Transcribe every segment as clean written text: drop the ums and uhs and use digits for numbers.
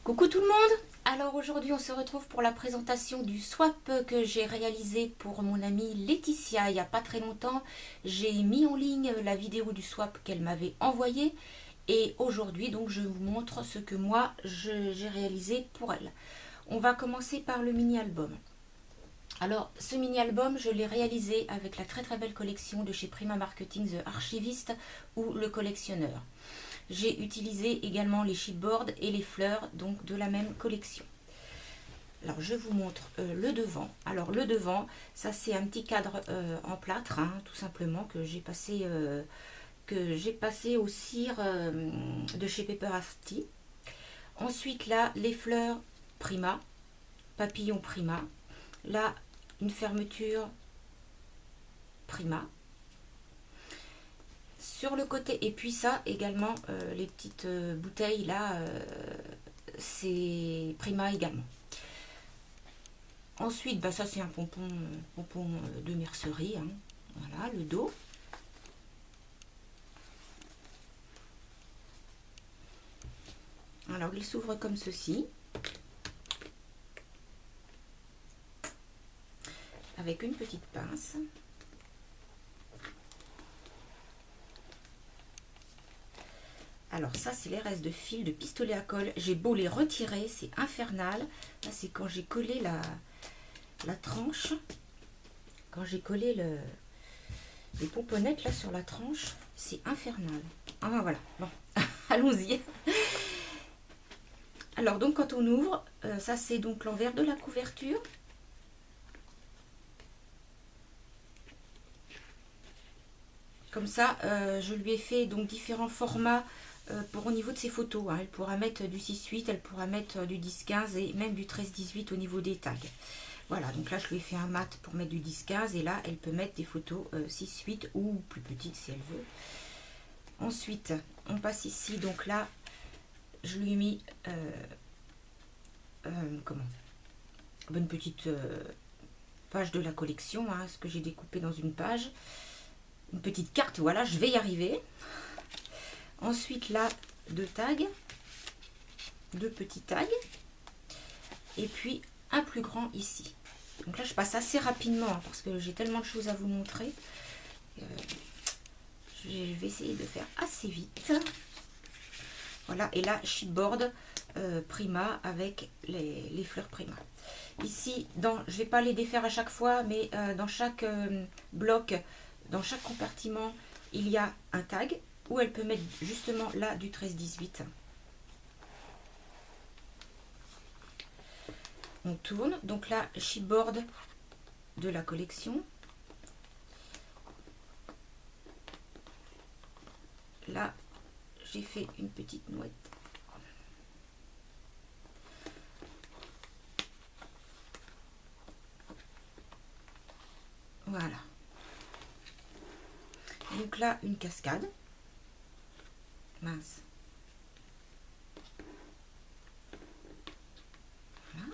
Coucou tout le monde! Alors aujourd'hui on se retrouve pour la présentation du swap que j'ai réalisé pour mon amie Laetitia il n'y a pas très longtemps. J'ai mis en ligne la vidéo du swap qu'elle m'avait envoyée et aujourd'hui donc je vous montre ce que moi j'ai réalisé pour elle. On va commencer par le mini-album. Alors ce mini-album je l'ai réalisé avec la très très belle collection de chez Prima Marketing The Archiviste ou Le Collectionneur. J'ai utilisé également les chipboards et les fleurs donc de la même collection. Alors je vous montre le devant. Alors le devant, ça c'est un petit cadre en plâtre, hein, tout simplement, que j'ai passé au cire de chez Paper Asti. Ensuite là, les fleurs Prima, papillon Prima. Là, une fermeture Prima. Sur le côté, et puis ça également, les petites bouteilles là, c'est Prima également. Ensuite, bah, ça c'est un pompon de mercerie, hein. Voilà le dos. Alors il s'ouvre comme ceci, avec une petite pince. Alors ça c'est les restes de fil de pistolet à colle. J'ai beau les retirer, c'est infernal. Là c'est quand j'ai collé la tranche. Quand j'ai collé les pomponnettes là sur la tranche, c'est infernal. Ah ben voilà, bon, allons-y. Alors donc quand on ouvre, ça c'est donc l'envers de la couverture. Comme ça, je lui ai fait donc différents formats pour au niveau de ses photos. Hein. Elle pourra mettre du 6-8, elle pourra mettre du 10-15 et même du 13-18 au niveau des tags. Voilà, donc là je lui ai fait un mat pour mettre du 10-15 et là elle peut mettre des photos 6-8 ou plus petites si elle veut. Ensuite, on passe ici, donc là je lui ai mis une petite page de la collection, hein, ce que j'ai découpé dans une page. Une petite carte, voilà, je vais y arriver. Ensuite là, deux petits tags, et puis un plus grand ici. Donc là je passe assez rapidement hein, parce que j'ai tellement de choses à vous montrer. Je vais essayer de faire assez vite. Voilà, et là chipboard Prima avec les fleurs Prima. Ici, je ne vais pas les défaire à chaque fois, mais dans chaque bloc, dans chaque compartiment, il y a un tag où elle peut mettre justement là du 13-18. On tourne, donc là, chipboard de la collection. Là, j'ai fait une petite nouette. Voilà. Donc là, une cascade. Mince. Voilà.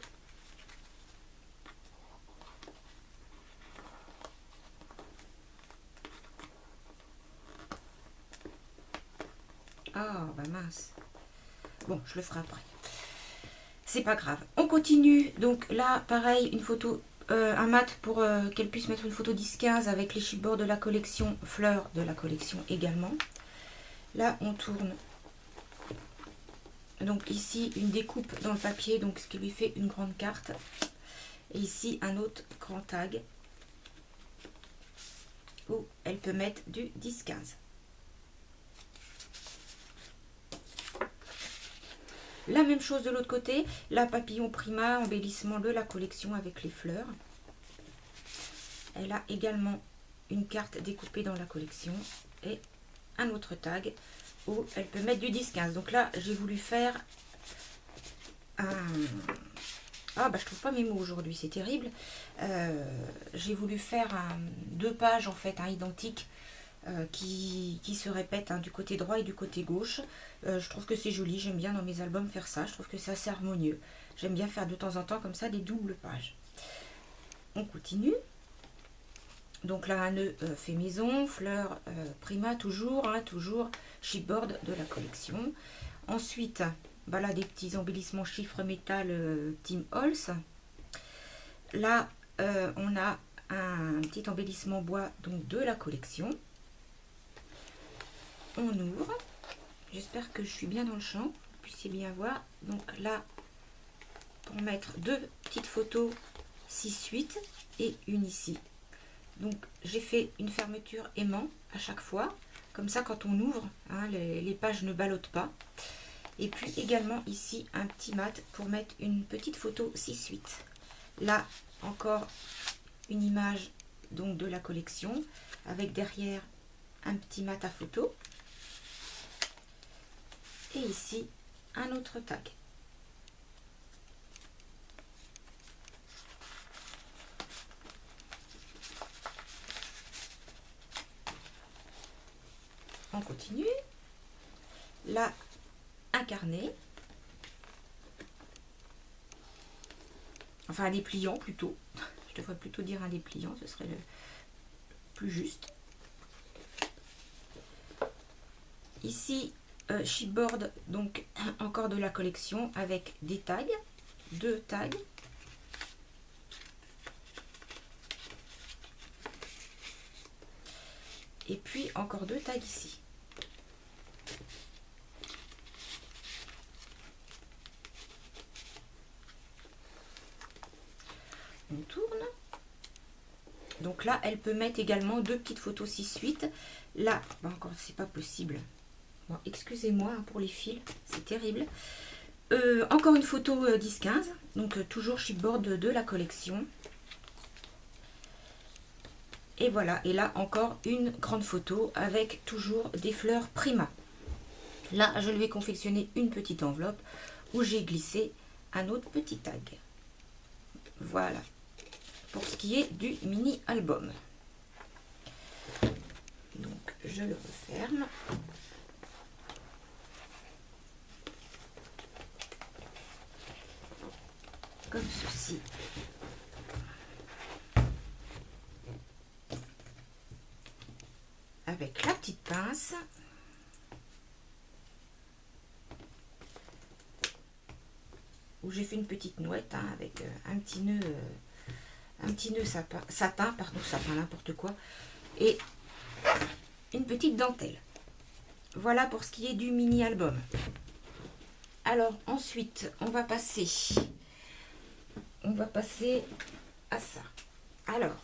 Ah, bah mince. Bon, je le ferai après. C'est pas grave. On continue. Donc là, pareil, une photo, un mat pour qu'elle puisse mettre une photo 10-15 avec les chipboards de la collection, fleurs de la collection également. Là, on tourne. Donc ici, une découpe dans le papier, donc ce qui lui fait une grande carte. Et ici, un autre grand tag où elle peut mettre du 10-15. La même chose de l'autre côté, la papillon Prima, embellissement de la collection avec les fleurs. Elle a également une carte découpée dans la collection et un autre tag où elle peut mettre du 10-15. Donc là, j'ai voulu faire un... Ah bah je trouve pas mes mots aujourd'hui, c'est terrible. J'ai voulu faire deux pages en fait, identiques, qui se répètent hein, du côté droit et du côté gauche. Je trouve que c'est joli, j'aime bien dans mes albums faire ça, je trouve que c'est assez harmonieux. J'aime bien faire de temps en temps comme ça des doubles pages. On continue. Donc là un nœud fait maison, fleurs Prima toujours, hein, toujours chipboard de la collection. Ensuite Voilà des petits embellissements chiffres métal Tim Holtz. Là, on a un petit embellissement bois donc de la collection. On ouvre. J'espère que je suis bien dans le champ, que vous puissiez bien voir. Donc là, pour mettre deux petites photos 6-8 et une ici. Donc j'ai fait une fermeture aimant à chaque fois. Comme ça, quand on ouvre, hein, les pages ne ballottent pas. Et puis également ici, un petit mat pour mettre une petite photo 6-8. Là, encore une image donc de la collection, avec derrière un petit mat à photo. Et ici, un autre tag. On continue. Là, un carnet. Enfin, un dépliant plutôt. Je devrais plutôt dire un dépliant, ce serait le plus juste. Ici, chipboard, donc encore de la collection avec des tags, deux tags. Et puis encore deux tags ici. On tourne. Donc là, elle peut mettre également deux petites photos 6-8. Là, bah encore, c'est pas possible. Bon, excusez-moi pour les fils, c'est terrible. Encore une photo 10-15. Donc toujours chipboard de la collection. Et voilà, et là encore une grande photo avec toujours des fleurs Prima. Là, je lui ai confectionné une petite enveloppe où j'ai glissé un autre petit tag. Voilà, pour ce qui est du mini album. Donc, je le referme. Comme ceci. Avec la petite pince. Où j'ai fait une petite nouette hein, avec un petit nœud satin, n'importe quoi, et une petite dentelle. Voilà pour ce qui est du mini album. Alors ensuite, on va passer à ça. Alors,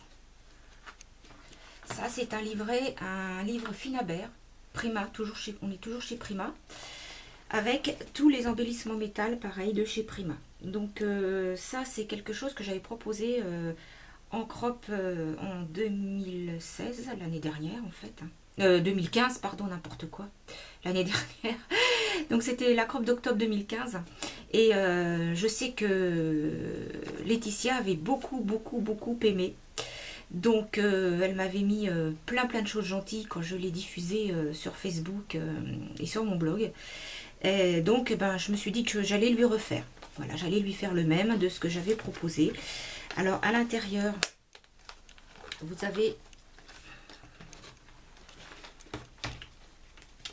ça c'est un livre Finabert, Prima, on est toujours chez Prima. Avec tous les embellissements métal, pareil, de chez Prima. Donc ça, c'est quelque chose que j'avais proposé en crop en 2016, l'année dernière en fait. 2015, pardon, n'importe quoi, l'année dernière. Donc c'était la crop d'octobre 2015. Et je sais que Laetitia avait beaucoup aimé. Donc elle m'avait mis plein de choses gentilles quand je l'ai diffusé sur Facebook et sur mon blog. Et donc, je me suis dit que j'allais lui refaire. Voilà, j'allais lui faire le même de ce que j'avais proposé. Alors, à l'intérieur, vous avez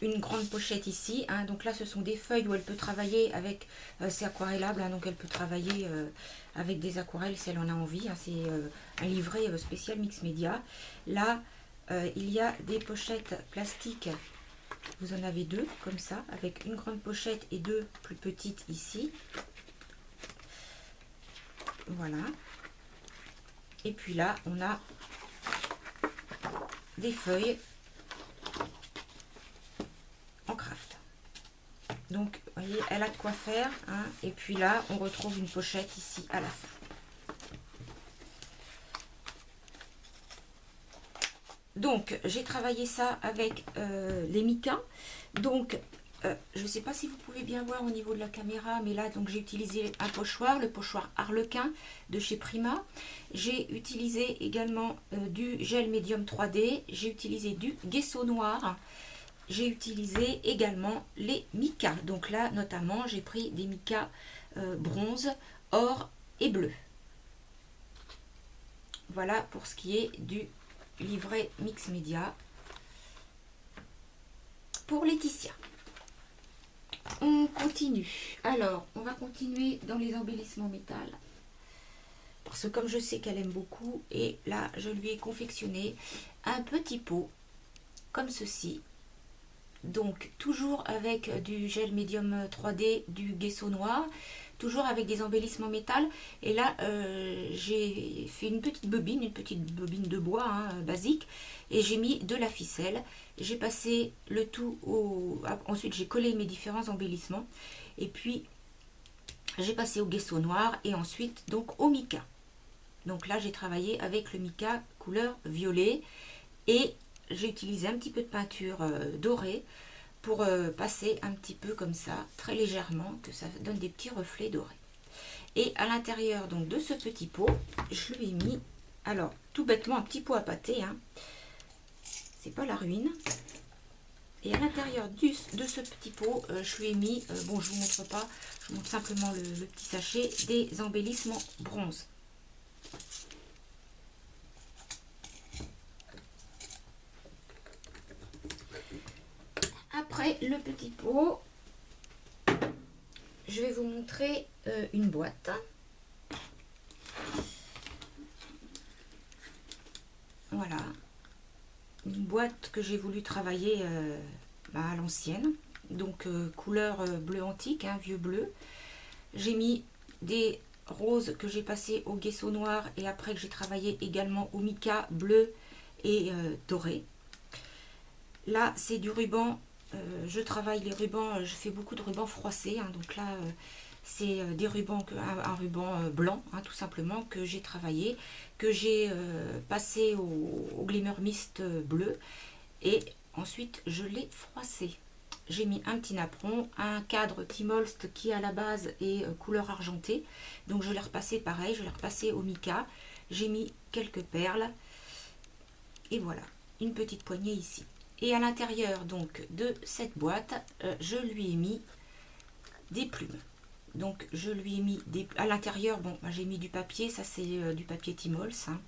une grande pochette ici. Hein. Donc là, ce sont des feuilles où elle peut travailler avec... c'est aquarellable, hein, donc elle peut travailler avec des aquarelles si elle en a envie. Hein. C'est un livret spécial Mix Média. Là, il y a des pochettes plastiques. Vous en avez deux comme ça, avec une grande pochette et deux plus petites ici. Voilà. Et puis là, on a des feuilles en craft. Donc, vous voyez, elle a de quoi faire. Hein. Et puis là, on retrouve une pochette ici à la fin. Donc, j'ai travaillé ça avec les mica. Donc, je ne sais pas si vous pouvez bien voir au niveau de la caméra, mais là, donc j'ai utilisé un pochoir, le pochoir Harlequin de chez Prima. J'ai utilisé également du gel médium 3D. J'ai utilisé du gesso noir. J'ai utilisé également les mica. Donc là, notamment, j'ai pris des mica bronze, or et bleu. Voilà pour ce qui est du livret Mix Média pour Laetitia. On continue. Alors, on va continuer dans les embellissements métal. Parce que comme je sais qu'elle aime beaucoup, et là, je lui ai confectionné un petit pot, comme ceci. Donc, toujours avec du gel médium 3D, du gesso noir, toujours avec des embellissements métal. Et là, j'ai fait une petite bobine de bois basique, et j'ai mis de la ficelle. J'ai passé le tout au... Ensuite, j'ai collé mes différents embellissements. Et puis, j'ai passé au gesso noir et ensuite, donc, au mica. Donc là, j'ai travaillé avec le mica couleur violet et j'ai utilisé un petit peu de peinture dorée pour passer un petit peu comme ça, très légèrement, que ça donne des petits reflets dorés. Et à l'intérieur donc de ce petit pot, je lui ai mis, alors tout bêtement, un petit pot à pâté, hein. C'est pas la ruine. Et à l'intérieur de ce petit pot, je lui ai mis, bon je vous montre pas, je vous montre simplement le petit sachet, des embellissements bronze. Après le petit pot, je vais vous montrer une boîte. Voilà, une boîte que j'ai voulu travailler à l'ancienne, donc couleur bleu antique, hein, vieux bleu. J'ai mis des roses que j'ai passées au gesso noir et après que j'ai travaillé également au mica bleu et doré. Là, c'est du ruban. Je travaille les rubans, je fais beaucoup de rubans froissés, hein, donc là, c'est des rubans, un ruban blanc, hein, tout simplement, que j'ai travaillé, que j'ai passé au glimmer mist bleu, et ensuite je l'ai froissé. J'ai mis un petit napperon, un cadre Timolst qui à la base est couleur argentée, donc je l'ai repassé pareil, je l'ai repassé au mica, j'ai mis quelques perles, et voilà, une petite poignée ici. Et à l'intérieur donc de cette boîte, je lui ai mis des plumes. Donc je lui ai mis des... À l'intérieur, bon, j'ai mis du papier, ça c'est du papier Timols. Hein.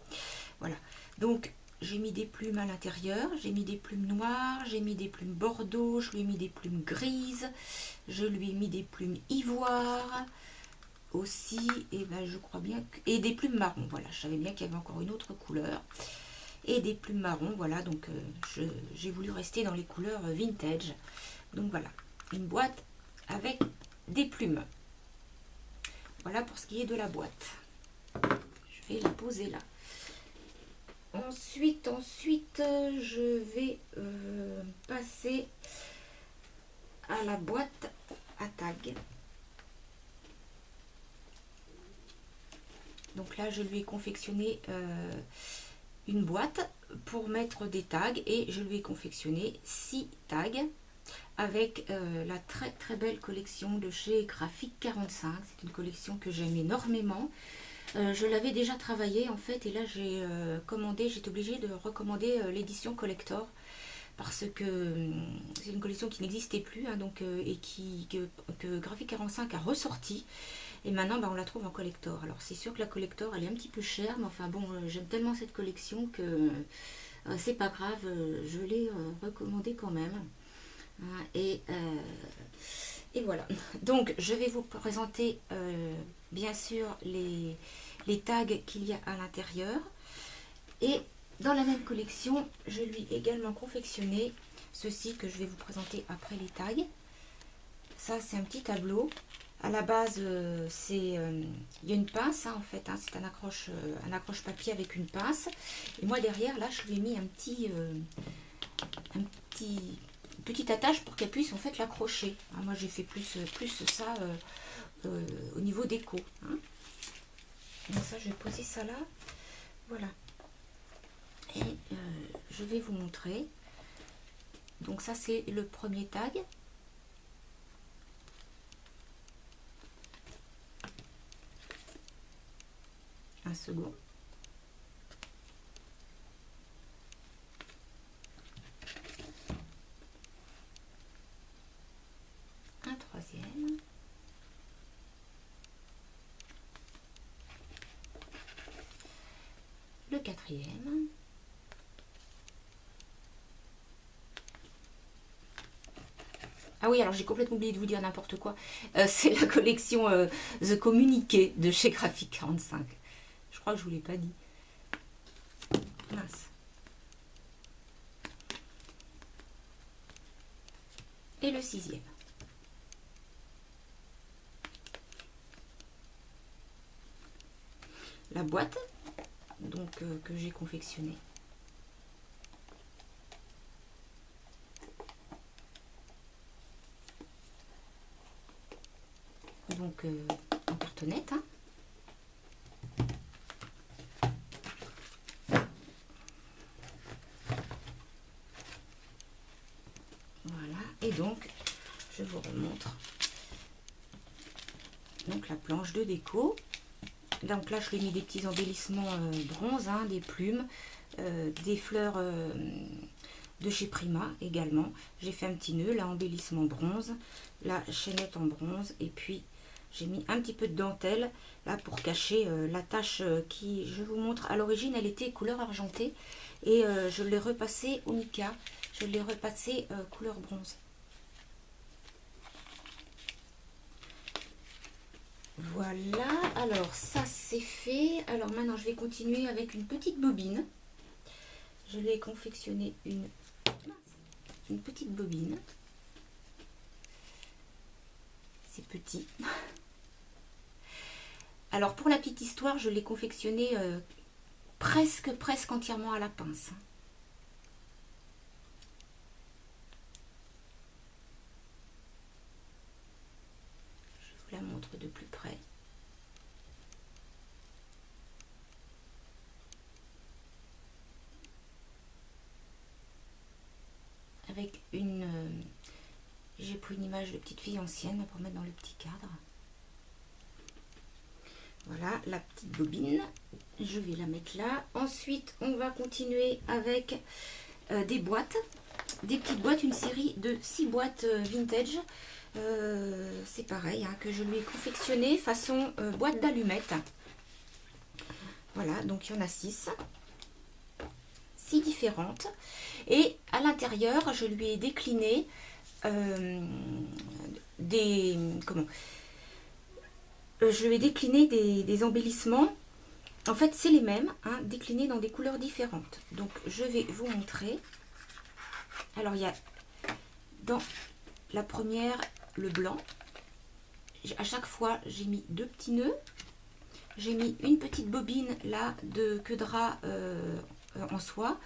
Voilà. Donc j'ai mis des plumes à l'intérieur, j'ai mis des plumes noires, j'ai mis des plumes bordeaux, je lui ai mis des plumes grises, je lui ai mis des plumes ivoire aussi, et ben je crois bien que... Et des plumes marron, voilà, je savais bien qu'il y avait encore une autre couleur. Et des plumes marron, voilà, donc j'ai voulu rester dans les couleurs vintage. Donc voilà, une boîte avec des plumes. Voilà pour ce qui est de la boîte. Je vais la poser là. Ensuite, je vais passer à la boîte à tag. Donc là, je lui ai confectionné une boîte pour mettre des tags et je lui ai confectionné 6 tags avec la très très belle collection de chez Graphique 45. C'est une collection que j'aime énormément. Je l'avais déjà travaillé en fait et là j'ai commandé, j'étais obligée de recommander l'édition collector parce que c'est une collection qui n'existait plus hein, donc, et que Graphique 45 a ressorti. Et maintenant, on la trouve en collector. Alors, c'est sûr que la collector, elle est un petit peu chère, mais enfin bon, j'aime tellement cette collection que c'est pas grave, je l'ai recommandée quand même. Hein, et voilà. Donc, je vais vous présenter bien sûr les tags qu'il y a à l'intérieur. Et dans la même collection, je lui ai également confectionné ceci que je vais vous présenter après les tags. Ça, c'est un petit tableau. À la base, il y a une pince hein, en fait, hein, c'est un accroche papier avec une pince. Et moi derrière, là, je lui ai mis une petite attache pour qu'elle puisse en fait l'accrocher. Hein, moi, j'ai fait plus ça au niveau déco. Hein. Donc ça, je vais poser ça là. Voilà. Et je vais vous montrer. Donc ça, c'est le premier tag. Un second. Un troisième. Le quatrième. Ah oui, alors j'ai complètement oublié de vous dire n'importe quoi. C'est la collection The Communiqué de chez Graphic 45. Je crois que je vous l'ai pas dit. Mince. Et le 6e. La boîte donc que j'ai confectionnée. Donc en cartonnette. Hein. Voilà. Et donc, je vous remontre. Donc la planche de déco. Donc là, je lui ai mis des petits embellissements bronze, hein, des plumes, des fleurs de chez Prima également. J'ai fait un petit nœud, là, embellissement bronze, la chaînette en bronze, et puis j'ai mis un petit peu de dentelle là pour cacher la tache qui, je vous montre, à l'origine elle était couleur argentée et je l'ai repassée au mica, je l'ai repassée couleur bronze. Voilà, alors ça c'est fait. Alors maintenant je vais continuer avec une petite bobine. Je l'ai confectionné une petite bobine. C'est petit. Alors pour la petite histoire, je l'ai confectionné presque entièrement à la pince. Je vous la montre de plus près. Avec une... j'ai pris une image de petite fille ancienne pour mettre dans le petit cadre. Voilà la petite bobine. Je vais la mettre là. Ensuite, on va continuer avec des boîtes. Des petites boîtes, une série de 6 boîtes vintage. C'est pareil, hein, que je lui ai confectionné façon boîte d'allumettes. Voilà, donc il y en a 6. 6 différentes. Et à l'intérieur, je lui ai décliné je lui ai décliné des embellissements. En fait, c'est les mêmes, hein, déclinés dans des couleurs différentes. Donc, je vais vous montrer. Alors, il y a dans la première, le blanc. À chaque fois, j'ai mis 2 petits nœuds. J'ai mis une petite bobine, là, de queue de rat en soie.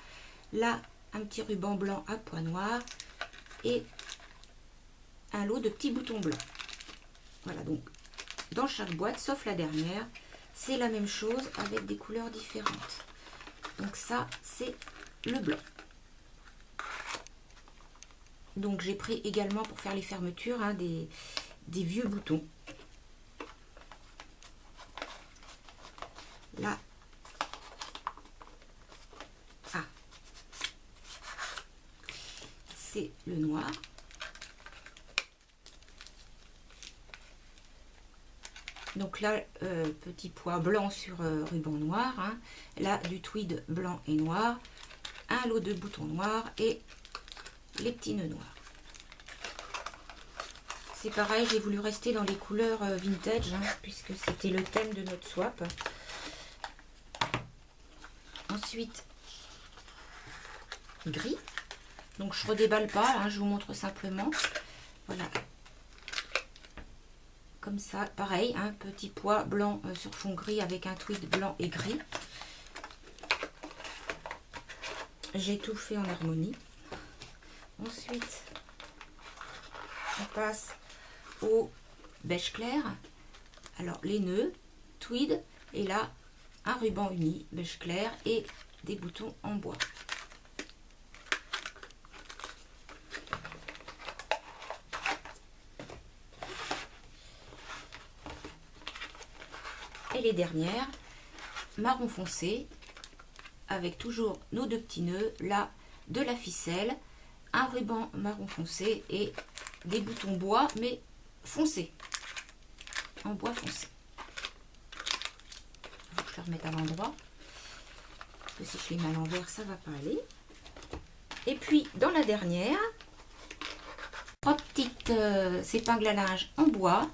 Là, un petit ruban blanc à pois noirs. Et un lot de petits boutons blancs. Voilà, donc, dans chaque boîte, sauf la dernière, c'est la même chose avec des couleurs différentes. Donc ça, c'est le blanc. Donc j'ai pris également pour faire les fermetures, hein, des vieux boutons. Là. Ah. C'est le noir. Donc là, petit pois blanc sur ruban noir. Hein. Là, du tweed blanc et noir. Un lot de boutons noirs et les petits nœuds noirs. C'est pareil, j'ai voulu rester dans les couleurs vintage, hein, puisque c'était le thème de notre swap. Ensuite, gris. Donc je redéballe pas, hein, je vous montre simplement. Voilà. Comme ça, pareil, un petit pois blanc sur fond gris avec un tweed blanc et gris. J'ai tout fait en harmonie. Ensuite, on passe au beige clair. Alors, les nœuds, tweed, et là, un ruban uni, beige clair, et des boutons en bois. Et les dernières, marron foncé, avec toujours nos 2 petits nœuds, là, de la ficelle, un ruban marron foncé et des boutons bois, mais foncés, en bois foncé. Faut que je le remette à l'endroit, parce que si je les mets à l'envers, ça va pas aller. Et puis, dans la dernière, 3 petites épingles à linge en bois,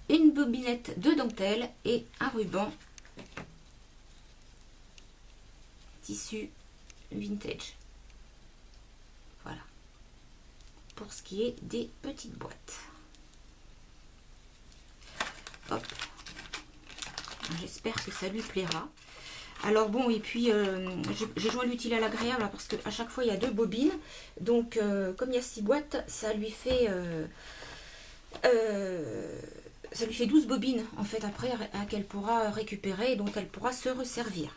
une bobinette de dentelle et un ruban tissu vintage. Voilà. Pour ce qui est des petites boîtes. Hop. J'espère que ça lui plaira. Alors bon, et puis j'ai joint l'utile à l'agréable parce qu'à chaque fois il y a 2 bobines. Donc comme il y a 6 boîtes, ça lui fait 12 bobines en fait après qu'elle pourra récupérer et dont elle pourra se resservir.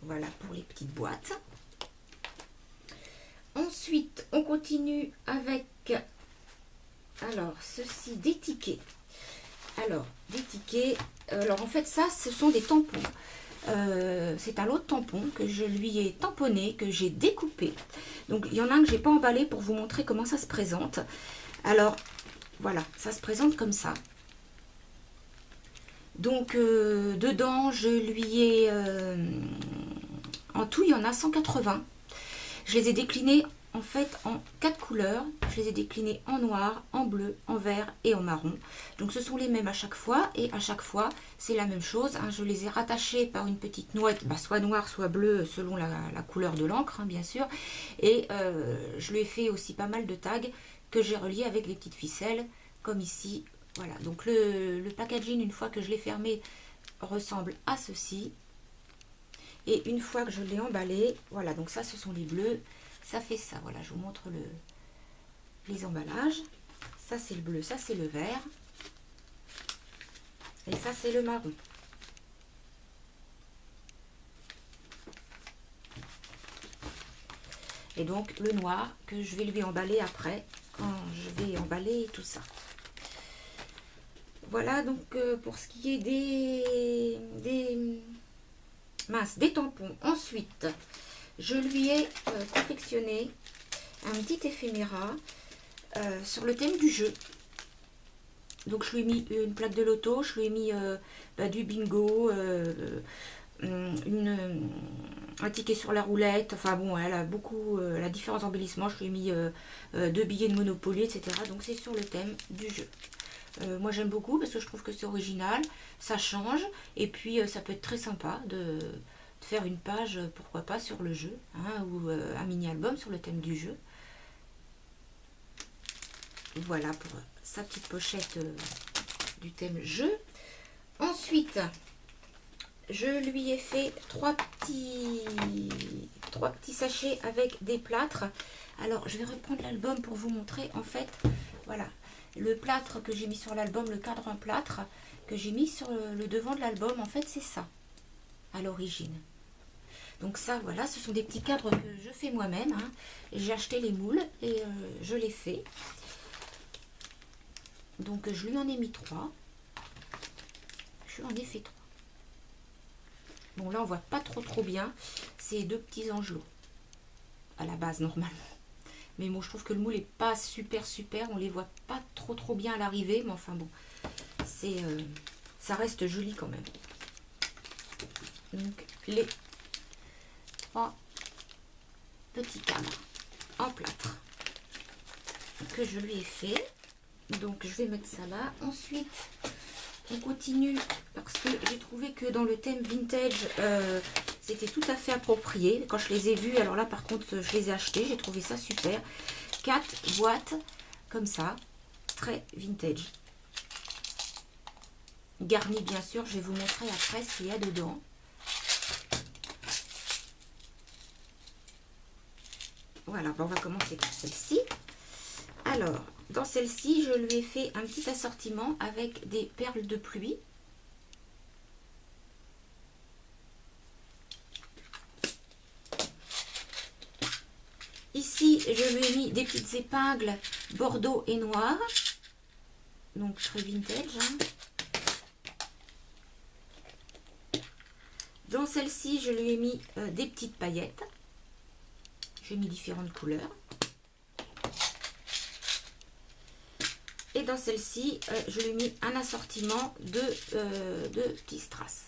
Voilà pour les petites boîtes. Ensuite, on continue avec alors ceci des tickets. Alors, des tickets. Alors en fait, ça, ce sont des tampons. C'est un lot de tampons que je lui ai tamponné, que j'ai découpé. Donc, il y en a un que j'ai pas emballé pour vous montrer comment ça se présente. Alors, voilà, ça se présente comme ça. Donc, dedans, je lui ai... en tout, il y en a 180. Je les ai déclinés en fait en 4 couleurs. Je les ai déclinés en noir, en bleu, en vert et en marron. Donc ce sont les mêmes à chaque fois et à chaque fois c'est la même chose. Hein. Je les ai rattachés par une petite nouette, soit noire soit bleue selon la couleur de l'encre hein, bien sûr. Et je lui ai fait aussi pas mal de tags que j'ai reliés avec des petites ficelles comme ici. Voilà, donc le packaging une fois que je l'ai fermé ressemble à ceci. Et une fois que je l'ai emballé, voilà, donc ça ce sont les bleus. Ça fait ça, voilà, je vous montre les emballages. Ça c'est le bleu, ça c'est le vert. Et ça c'est le marron. Et donc le noir que je vais lui emballer après, quand je vais emballer tout ça. Voilà donc pour ce qui est des tampons. Ensuite, je lui ai confectionné un petit éphéméra sur le thème du jeu. Donc je lui ai mis une plaque de loto, je lui ai mis du bingo, un ticket sur la roulette. Enfin bon, elle a beaucoup, elle a différents embellissements. Je lui ai mis 2 billets de Monopoly, etc. Donc c'est sur le thème du jeu. Moi j'aime beaucoup parce que je trouve que c'est original, ça change et puis ça peut être très sympa de faire une page, pourquoi pas, sur le jeu, hein, ou un mini-album sur le thème du jeu. Voilà pour sa petite pochette du thème jeu. Ensuite, je lui ai fait trois petits sachets avec des plâtres. Alors, je vais reprendre l'album pour vous montrer. En fait, voilà, le plâtre que j'ai mis sur l'album, le cadre en plâtre que j'ai mis sur le devant de l'album, en fait, c'est ça, à l'origine. Donc ça, voilà, ce sont des petits cadres que je fais moi-même. Hein. J'ai acheté les moules et je les fais. Donc je lui en ai mis 3. Je lui en ai fait 3. Bon, là, on voit pas trop bien. C'est 2 petits angelots à la base, normalement. Mais bon, je trouve que le moule est pas super. On les voit pas trop bien à l'arrivée. Mais enfin bon, ça reste joli quand même. Donc les 3 petits cadres en plâtre que je lui ai fait. Donc je vais mettre ça là. Ensuite, on continue parce que j'ai trouvé que dans le thème vintage, c'était tout à fait approprié. Quand je les ai vus, alors là par contre, je les ai achetés. J'ai trouvé ça super. 4 boîtes comme ça, très vintage. Garnies bien sûr, je vais vous montrer après ce qu'il y a dedans. Voilà, on va commencer par celle-ci. Alors, dans celle-ci, je lui ai fait un petit assortiment avec des perles de pluie. Ici, je lui ai mis des petites épingles bordeaux et noir. Donc, très vintage. Hein. Dans celle-ci, je lui ai mis des petites paillettes. J'ai mis différentes couleurs. Et dans celle-ci, je lui ai mis un assortiment de petits strass.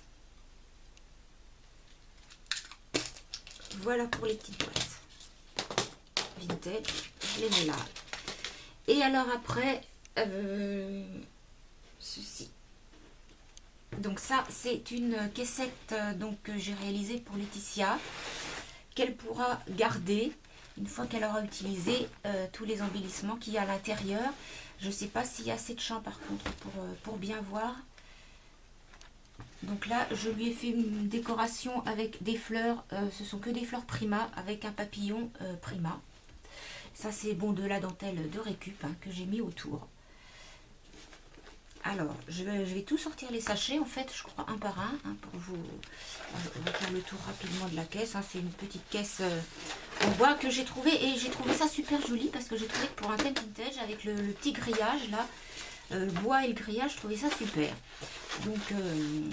Voilà pour les petites boîtes vintage. Je les mets là. Et alors après, ceci. Donc ça, c'est une caissette donc, que j'ai réalisée pour Laetitia, qu'elle pourra garder une fois qu'elle aura utilisé tous les embellissements qu'il y a à l'intérieur. Je ne sais pas s'il y a assez de champ par contre pour bien voir. Donc là, je lui ai fait une décoration avec des fleurs. Ce sont que des fleurs Prima avec un papillon Prima. Ça, c'est bon de la dentelle de récup hein, que j'ai mis autour. Alors, je vais tout sortir les sachets, en fait, je crois un par un, hein, pour vous... On va faire le tour rapidement de la caisse, hein. C'est une petite caisse en bois que j'ai trouvé, et j'ai trouvé ça super joli, parce que j'ai trouvé que pour un thème vintage, avec le petit grillage, là, le bois et le grillage, je trouvais ça super. Donc,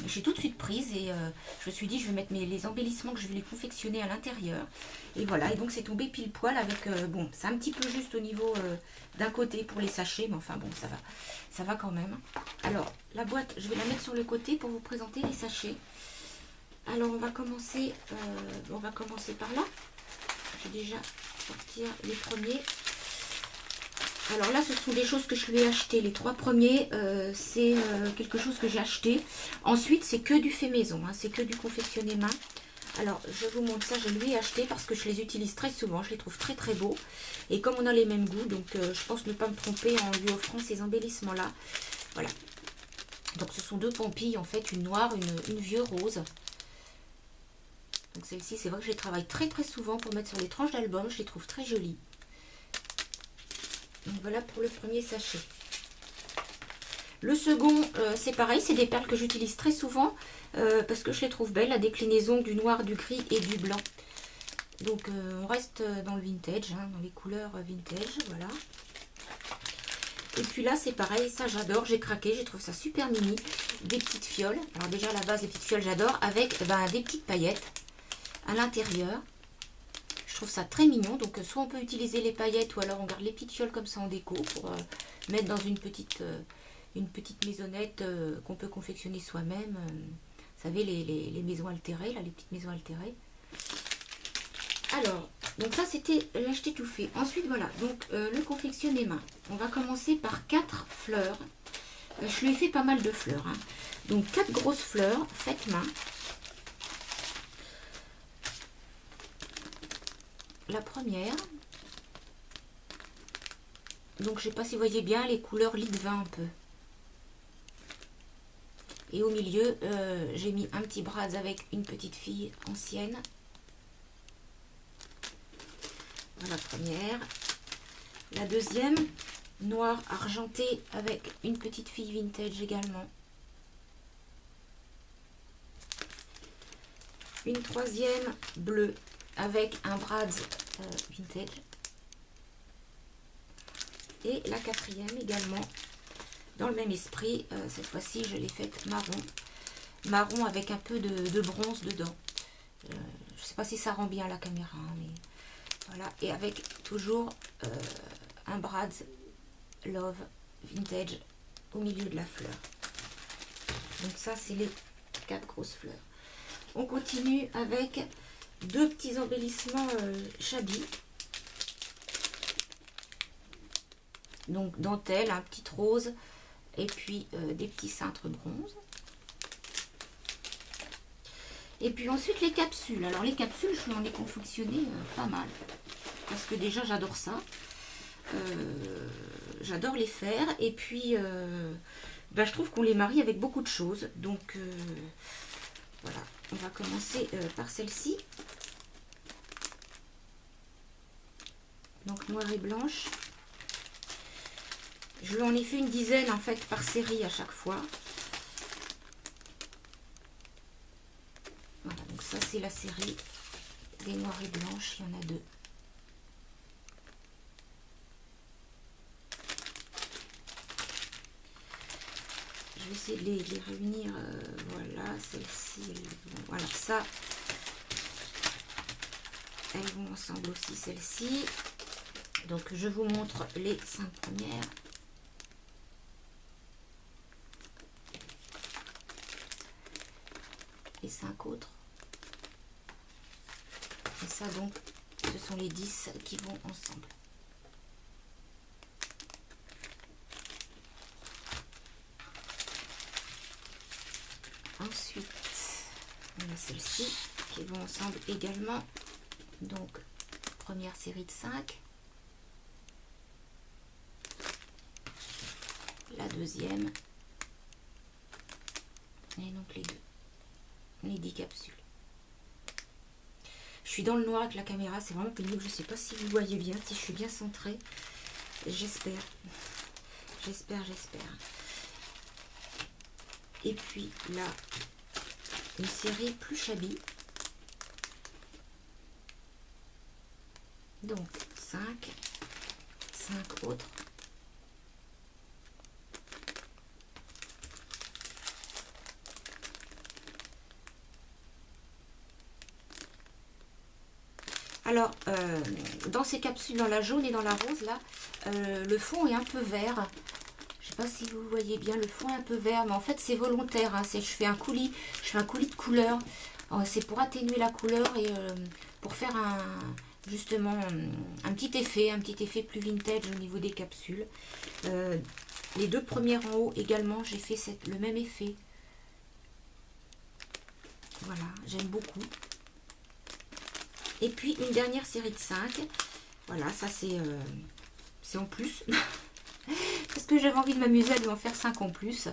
j'ai tout de suite prise, et je me suis dit, je vais mettre les embellissements que je vais les confectionner à l'intérieur. Et voilà, et donc c'est tombé pile poil avec... bon, c'est un petit peu juste au niveau d'un côté pour les sachets, mais enfin bon, ça va quand même. Alors, la boîte, je vais la mettre sur le côté pour vous présenter les sachets. Alors, on va commencer par là. Je vais déjà sortir les premiers. Alors là, ce sont des choses que je lui ai achetées. Les 3 premiers, c'est quelque chose que j'ai acheté. Ensuite, c'est que du fait maison, hein, c'est que du confectionné main. Alors, je vous montre ça, je lui ai acheté parce que je les utilise très souvent, je les trouve très très beaux. Et comme on a les mêmes goûts, donc je pense ne pas me tromper en lui offrant ces embellissements-là. Voilà. Donc ce sont 2 pompilles, en fait, une noire, une vieux rose. Donc celle-ci, c'est vrai que je les travaille très très souvent pour mettre sur les tranches d'album, je les trouve très jolies. Donc voilà pour le premier sachet. Le second, c'est pareil, c'est des perles que j'utilise très souvent parce que je les trouve belles, la déclinaison du noir, du gris et du blanc. Donc on reste dans le vintage, hein, dans les couleurs vintage, voilà. Et puis là c'est pareil, ça j'adore, j'ai craqué, j'ai trouvé ça super mini. Des petites fioles, alors déjà à la base les petites fioles j'adore, avec des petites paillettes à l'intérieur. Je trouve ça très mignon, donc soit on peut utiliser les paillettes ou alors on garde les petites fioles comme ça en déco pour mettre dans une petite maisonnette qu'on peut confectionner soi-même. Vous savez, les maisons altérées, là, les petites maisons altérées. Alors, donc ça c'était l'acheter tout fait. Ensuite, voilà, donc le confectionner main. On va commencer par 4 fleurs. Je lui ai fait pas mal de fleurs. Hein. Donc 4 grosses fleurs faites main. La première. Donc je sais pas si vous voyez bien les couleurs lit de vin un peu. Et au milieu, j'ai mis un petit bras avec une petite fille ancienne. Voilà la première. La deuxième, noir argenté avec une petite fille vintage également. Une troisième, bleue avec un Brads vintage. Et la quatrième également, dans le même esprit, cette fois-ci je l'ai faite marron. Marron avec un peu de bronze dedans. Je ne sais pas si ça rend bien à la caméra, hein, mais voilà. Et avec toujours un Brads Love Vintage au milieu de la fleur. Donc ça, c'est les 4 grosses fleurs. On continue avec 2 petits embellissements Shabby. Donc dentelle, un petit rose et puis des petits cintres bronze. Et puis ensuite les capsules. Alors les capsules, je m'en ai confectionné pas mal. Parce que déjà j'adore ça. J'adore les faire. Et puis je trouve qu'on les marie avec beaucoup de choses. Donc voilà, on va commencer par celle-ci. Donc noire et blanche. Je lui en ai fait une dizaine en fait par série à chaque fois. Voilà, donc ça c'est la série des noirs et blanches, il y en a 2. Je vais essayer de les réunir, voilà, celle-ci, voilà, ça, elles vont ensemble aussi, celle-ci. Donc je vous montre les 5 premières. Et 5 autres. Et ça donc ce sont les 10 qui vont ensemble. Ensuite, on a celles-ci qui vont ensemble également. Donc, première série de 5. La deuxième. Et donc les deux. Les 10 capsules. Je suis dans le noir avec la caméra, c'est vraiment pénible. Je ne sais pas si vous voyez bien, si je suis bien centrée. J'espère. J'espère. Et puis là, une série plus shabby. Donc 5 autres. Alors, dans ces capsules, dans la jaune et dans la rose, là, le fond est un peu vert. Je sais pas si vous voyez bien, le fond est un peu vert, mais en fait, c'est volontaire. Hein, je fais un coulis de couleur. C'est pour atténuer la couleur et pour faire justement un petit effet plus vintage au niveau des capsules. Les deux premières en haut également, j'ai fait le même effet. Voilà, j'aime beaucoup. Et puis une dernière série de 5. Voilà, ça c'est en plus. Parce que j'avais envie de m'amuser à lui en faire 5 en plus.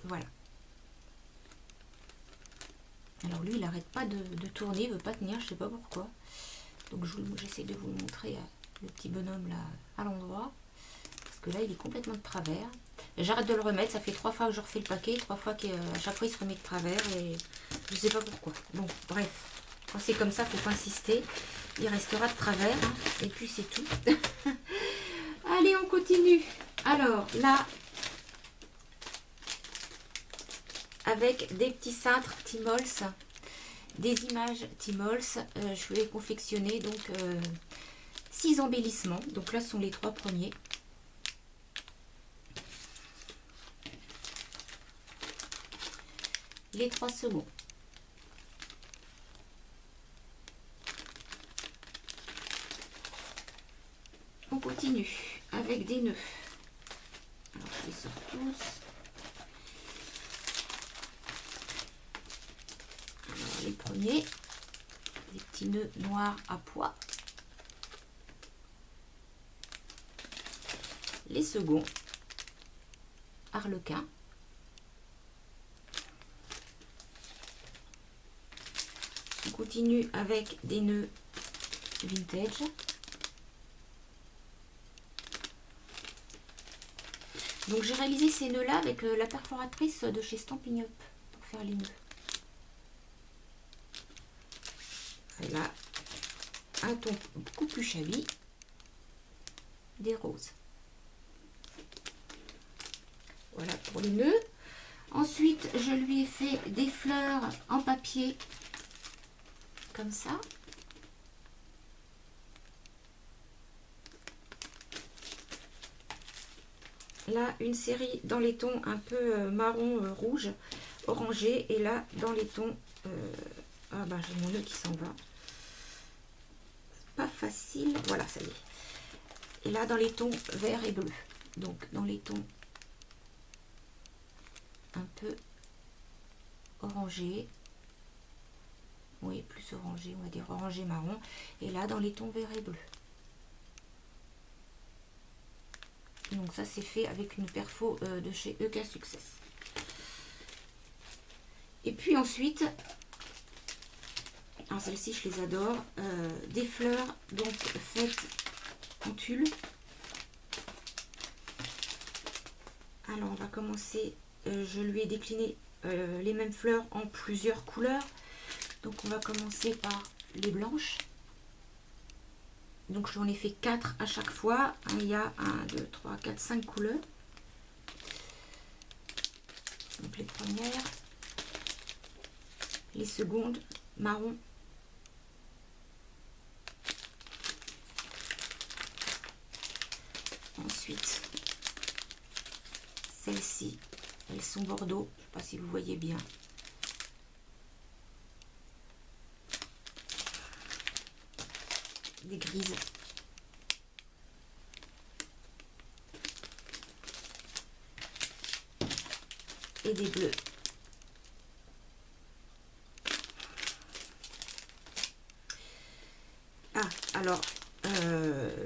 Voilà. Alors lui, il n'arrête pas de tourner, il ne veut pas tenir, je ne sais pas pourquoi. Donc j'essaie de vous le montrer, le petit bonhomme là, à l'endroit. Parce que là, il est complètement de travers. J'arrête de le remettre, ça fait 3 fois que je refais le paquet, 3 fois qu'à chaque fois il se remet de travers et je ne sais pas pourquoi. Bon, bref. Quand c'est comme ça, il ne faut pas insister. Il restera de travers. Hein, et puis c'est tout. Allez, on continue. Alors, là, avec des petits cintres Timols, des images Timols, je vais confectionner donc 6 embellissements. Donc là, ce sont les 3 premiers. Les 3 seconds. On continue avec des nœuds. Alors, je les sors tous. Alors, les premiers, des petits nœuds noirs à pois. Les seconds, arlequin. On continue avec des nœuds vintage. Donc j'ai réalisé ces nœuds là avec la perforatrice de chez Stampin' Up pour faire les nœuds. Là, un ton beaucoup plus shabby, des roses. Voilà pour les nœuds. Ensuite, je lui ai fait des fleurs en papier comme ça. Là, une série dans les tons un peu marron, rouge, orangé. Et là, dans les tons... ah ben, j'ai mon nœud qui s'en va. Pas facile. Voilà, ça y est. Et là, dans les tons vert et bleu. Donc, dans les tons un peu orangé. Oui, plus orangé, on va dire orangé marron. Et là, dans les tons vert et bleu. Donc ça c'est fait avec une perfo de chez EK Success. Et puis ensuite, alors celles-ci je les adore, des fleurs donc faites en tulle. Alors on va commencer, je lui ai décliné les mêmes fleurs en plusieurs couleurs. Donc on va commencer par les blanches. Donc j'en ai fait 4 à chaque fois. Il y a 1, 2, 3, 4, 5 couleurs. Donc les premières. Les secondes, marron. Ensuite, celles-ci, elles sont bordeaux. Je ne sais pas si vous voyez bien. des grises. Et des bleus. Ah, alors,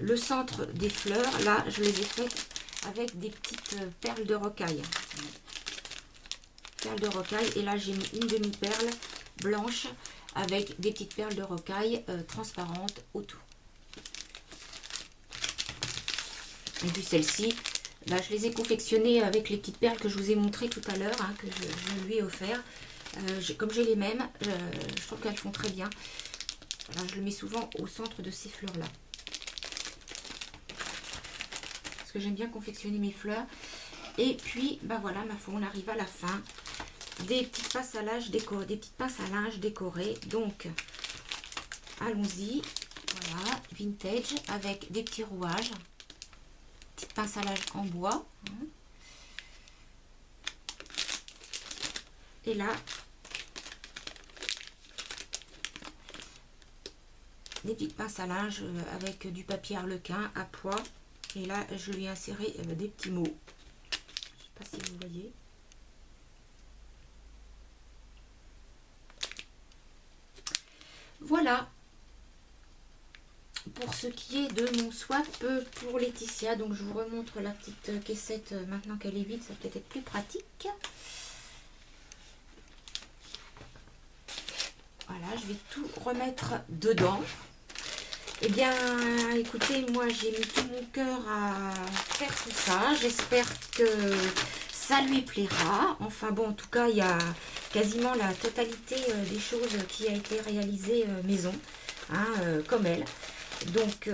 le centre des fleurs, là, je les ai faites avec des petites perles de rocaille. Perles de rocaille. Et là, j'ai mis une demi-perle blanche avec des petites perles de rocaille transparentes autour. Et puis celle-ci, là, je les ai confectionnées avec les petites perles que je vous ai montrées tout à l'heure, hein, que je lui ai offert. Comme j'ai les mêmes, je trouve qu'elles font très bien. Alors, je le mets souvent au centre de ces fleurs-là. Parce que j'aime bien confectionner mes fleurs. Et puis, bah voilà, ma foi, on arrive à la fin. Des petites pinces à linge décorées, des petites pinces à linge décorées. Donc, allons-y. Voilà, vintage avec des petits rouages. Petite pince à linge en bois. Et là, des petites pinces à linge avec du papier arlequin à pois. Et là, je lui ai inséré des petits mots. Je ne sais pas si vous voyez. Voilà. Pour ce qui est de mon swap pour Laetitia. Donc, je vous remontre la petite caissette maintenant qu'elle est vide. Ça peut être plus pratique. Voilà, je vais tout remettre dedans. Eh bien, écoutez, moi j'ai mis tout mon cœur à faire tout ça. J'espère que ça lui plaira. Enfin bon, en tout cas, il y a quasiment la totalité des choses qui a été réalisée maison, hein, comme elle. Donc,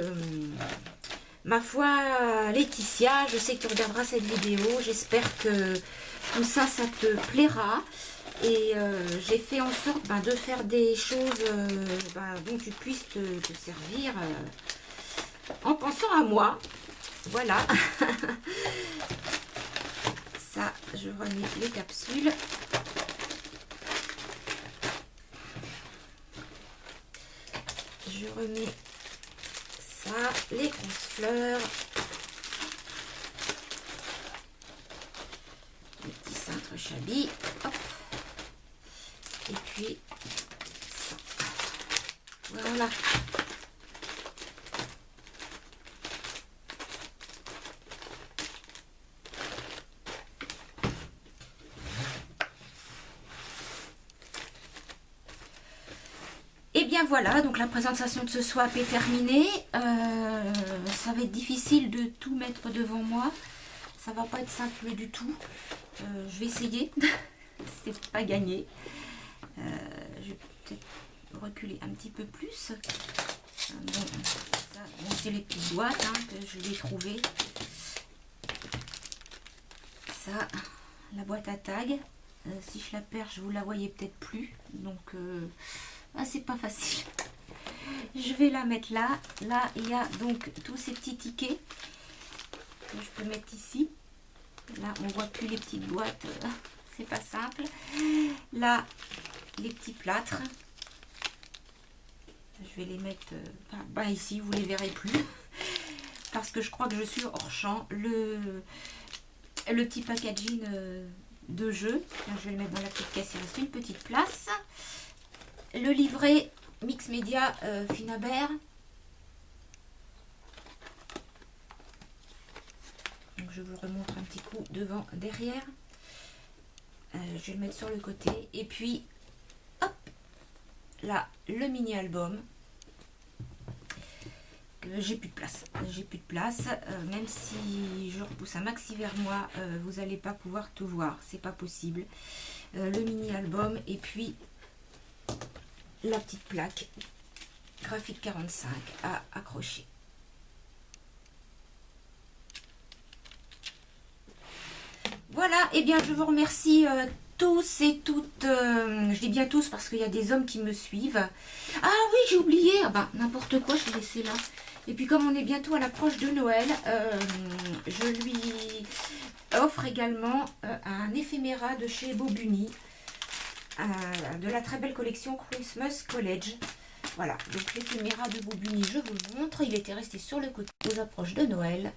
ma foi, Laetitia, je sais que tu regarderas cette vidéo. J'espère que tout ça, ça te plaira. Et j'ai fait en sorte de faire des choses dont tu puisses te servir en pensant à moi. Voilà. Ça, je remets les capsules. Je remets ça, les grosses fleurs. Les petits cintres chablis. Hop. Et puis, ça. Voilà. Et bien voilà, donc la présentation de ce swap est terminée. Ça va être difficile de tout mettre devant moi. Ça va pas être simple du tout. Je vais essayer. C'est pas gagné. Je vais peut-être reculer un petit peu plus. Bon, c'est les petites boîtes que je vais trouver. Ça, la boîte à tag. Si je la perds, je vous la voyais peut-être plus. Donc, c'est pas facile. Je vais la mettre là. Là, il y a donc tous ces petits tickets que je peux mettre ici. Là, on voit plus les petites boîtes. C'est pas simple. Là, les petits plâtres. Je vais les mettre ici, vous les verrez plus. Parce que je crois que je suis hors champ. Le petit packaging de jeu. Là, je vais le mettre dans la petite caisse. Il reste une petite place. Le livret Mix Media Finabert. Donc, je vous remontre un petit coup devant, derrière. Je vais le mettre sur le côté. Et puis, hop, là, le mini-album. J'ai plus de place. J'ai plus de place. Même si je repousse un maxi vers moi, vous n'allez pas pouvoir tout voir. C'est pas possible. Le mini-album. Et puis, la petite plaque Graphique 45 à accrocher. Voilà, et bien je vous remercie tous et toutes, je dis bien tous parce qu'il y a des hommes qui me suivent. Ah oui, j'ai oublié, n'importe quoi, je l'ai laissé là. Et puis comme on est bientôt à l'approche de Noël, je lui offre également un éphéméra de chez Bobuni, de la très belle collection Christmas College. Voilà, donc l'éphéméra de Bobuni, je vous le montre. Il était resté sur le côté aux approches de Noël.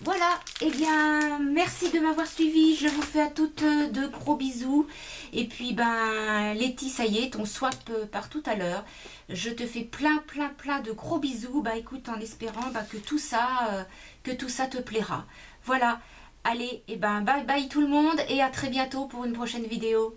Voilà, eh bien, merci de m'avoir suivi. Je vous fais à toutes de gros bisous. Et puis, ben, Letty, ça y est, ton swap part tout à l'heure. Je te fais plein, plein, plein de gros bisous. Bah, écoute, en espérant que tout ça te plaira. Voilà, allez, et ben, bye bye tout le monde et à très bientôt pour une prochaine vidéo.